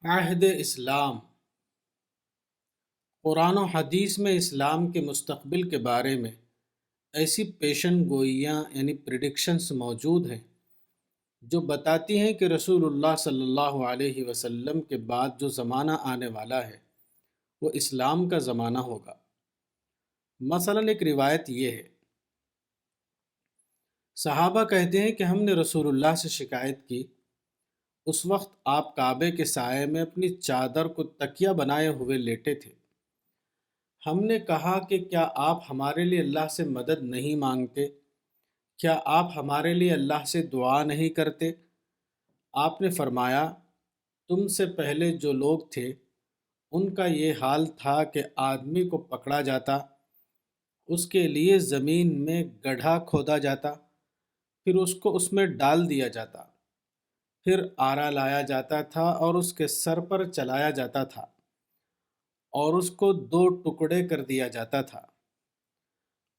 عہد اسلام۔ قرآن و حدیث میں اسلام کے مستقبل کے بارے میں ایسی پیشن گوئیاں پریڈکشنز موجود ہیں جو بتاتی ہیں کہ رسول اللہ صلی اللہ علیہ وسلم کے بعد جو زمانہ آنے والا ہے وہ اسلام کا زمانہ ہوگا۔ مثلاً ایک روایت یہ ہے، صحابہ کہتے ہیں کہ ہم نے رسول اللہ سے شکایت کی، اس وقت آپ کعبے کے سائے میں اپنی چادر کو تکیہ بنائے ہوئے لیٹے تھے۔ ہم نے کہا کہ کیا آپ ہمارے لیے اللہ سے مدد نہیں مانگتے؟ کیا آپ ہمارے لیے اللہ سے دعا نہیں کرتے؟ آپ نے فرمایا، تم سے پہلے جو لوگ تھے ان کا یہ حال تھا کہ آدمی کو پکڑا جاتا، اس کے لیے زمین میں گڑھا کھودا جاتا، پھر اس کو اس میں ڈال دیا جاتا، پھر آرا لایا جاتا تھا اور اس کے سر پر چلایا جاتا تھا اور اس کو دو ٹکڑے کر دیا جاتا تھا۔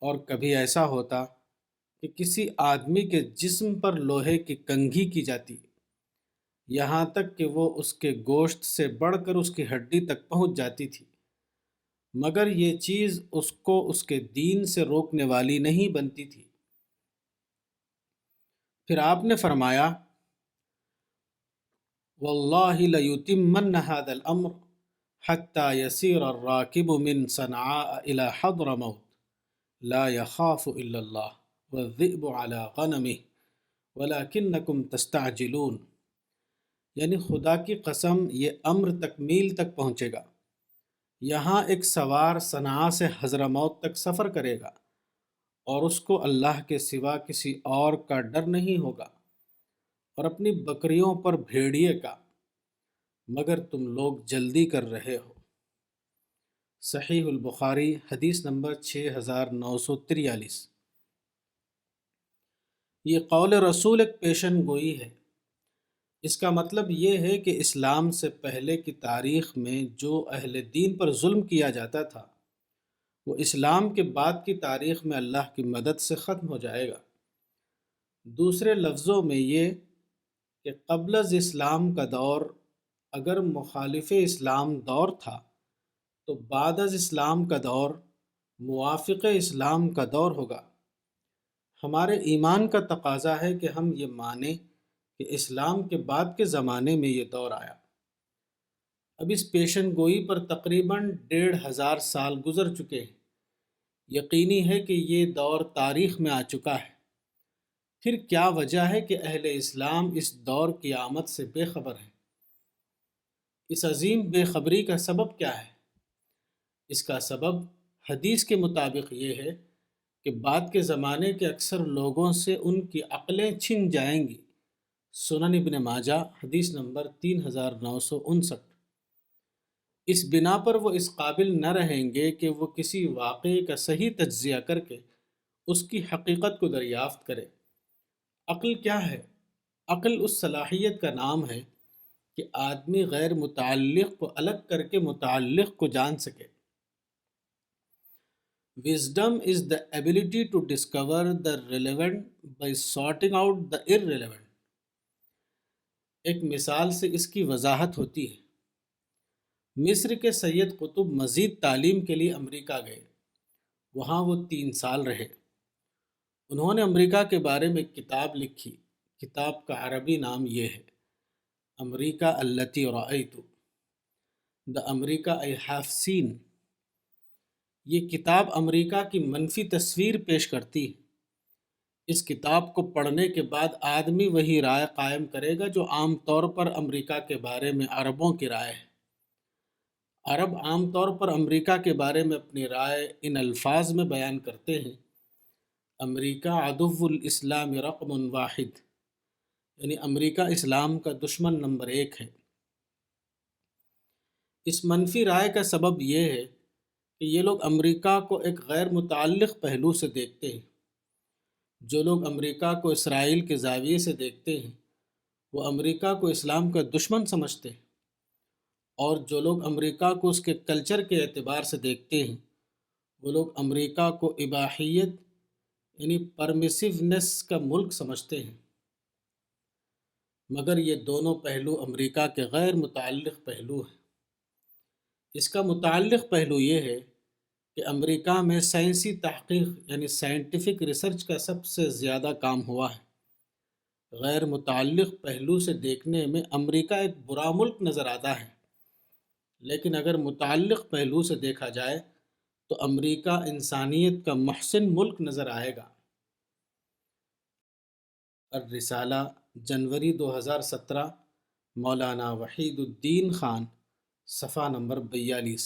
اور کبھی ایسا ہوتا کہ کسی آدمی کے جسم پر لوہے کی کنگھی کی جاتی، یہاں تک کہ وہ اس کے گوشت سے بڑھ کر اس کی ہڈی تک پہنچ جاتی تھی، مگر یہ چیز اس کو اس کے دین سے روکنے والی نہیں بنتی تھی۔ پھر آپ نے فرمایا، واللہ لیتمن ھذا الامر حتی یسیر الراکب من صنعاء الى حضرموت لا يخاف الا اللہ والذئب على غنمه ولکنکم تستعجلون، یعنی خدا کی قسم یہ امر تکمیل تک پہنچے گا، یہاں ایک سوار صنعاء سے حضرموت تک سفر کرے گا اور اس کو اللہ کے سوا کسی اور کا ڈر نہیں ہوگا، اور اپنی بکریوں پر بھیڑیے کا، مگر تم لوگ جلدی کر رہے ہو۔ صحیح البخاری حدیث نمبر 6943۔ یہ قول رسول ایک پیشن گوئی ہے۔ اس کا مطلب یہ ہے کہ اسلام سے پہلے کی تاریخ میں جو اہل دین پر ظلم کیا جاتا تھا وہ اسلام کے بعد کی تاریخ میں اللہ کی مدد سے ختم ہو جائے گا۔ دوسرے لفظوں میں یہ کہ قبل از اسلام کا دور اگر مخالف اسلام دور تھا تو بعد از اسلام کا دور موافق اسلام کا دور ہوگا۔ ہمارے ایمان کا تقاضا ہے کہ ہم یہ مانیں کہ اسلام کے بعد کے زمانے میں یہ دور آیا۔ اب اس پیشن گوئی پر تقریباً 1500 سال گزر چکے ہیں۔ یقینی ہے کہ یہ دور تاریخ میں آ چکا ہے۔ پھر کیا وجہ ہے کہ اہل اسلام اس دور کی آمد سے بے خبر ہیں؟ اس عظیم بے خبری کا سبب کیا ہے؟ اس کا سبب حدیث کے مطابق یہ ہے کہ بعد کے زمانے کے اکثر لوگوں سے ان کی عقلیں چھن جائیں گی۔ سنن ابن ماجہ حدیث نمبر 3959۔ اس بنا پر وہ اس قابل نہ رہیں گے کہ وہ کسی واقعے کا صحیح تجزیہ کر کے اس کی حقیقت کو دریافت کرے۔ عقل کیا ہے؟ عقل اس صلاحیت کا نام ہے کہ آدمی غیر متعلق کو الگ کر کے متعلق کو جان سکے۔ Wisdom is the ability to discover the relevant by sorting out the irrelevant۔ ایک مثال سے اس کی وضاحت ہوتی ہے۔ مصر کے سید قطب مزید تعلیم کے لیے امریکہ گئے، وہاں وہ 3 سال رہے۔ انہوں نے امریکہ کے بارے میں ایک کتاب لکھی۔ کتاب کا عربی نام یہ ہے، امریکہ التی رأیت، The America I have seen۔ یہ کتاب امریکہ کی منفی تصویر پیش کرتی ہے۔ اس کتاب کو پڑھنے کے بعد آدمی وہی رائے قائم کرے گا جو عام طور پر امریکہ کے بارے میں عربوں کی رائے ہے۔ عرب عام طور پر امریکہ کے بارے میں اپنی رائے ان الفاظ میں بیان کرتے ہیں، امریکہ عدو الاسلام رقم واحد، یعنی امریکہ اسلام کا دشمن نمبر 1 ہے۔ اس منفی رائے کا سبب یہ ہے کہ یہ لوگ امریکہ کو ایک غیر متعلق پہلو سے دیکھتے ہیں۔ جو لوگ امریکہ کو اسرائیل کے زاویے سے دیکھتے ہیں وہ امریکہ کو اسلام کا دشمن سمجھتے ہیں، اور جو لوگ امریکہ کو اس کے کلچر کے اعتبار سے دیکھتے ہیں وہ لوگ امریکہ کو اباحیت پرمیسیونیس کا ملک سمجھتے ہیں۔ مگر یہ دونوں پہلو امریکہ کے غیر متعلق پہلو ہیں۔ اس کا متعلق پہلو یہ ہے کہ امریکہ میں سائنسی تحقیق یعنی سائنٹیفک ریسرچ کا سب سے زیادہ کام ہوا ہے۔ غیر متعلق پہلو سے دیکھنے میں امریکہ ایک برا ملک نظر آتا ہے، لیکن اگر متعلق پہلو سے دیکھا جائے تو امریکہ انسانیت کا محسن ملک نظر آئے گا۔ الرسالہ، جنوری 2017، مولانا وحید الدین خان، صفحہ نمبر 42۔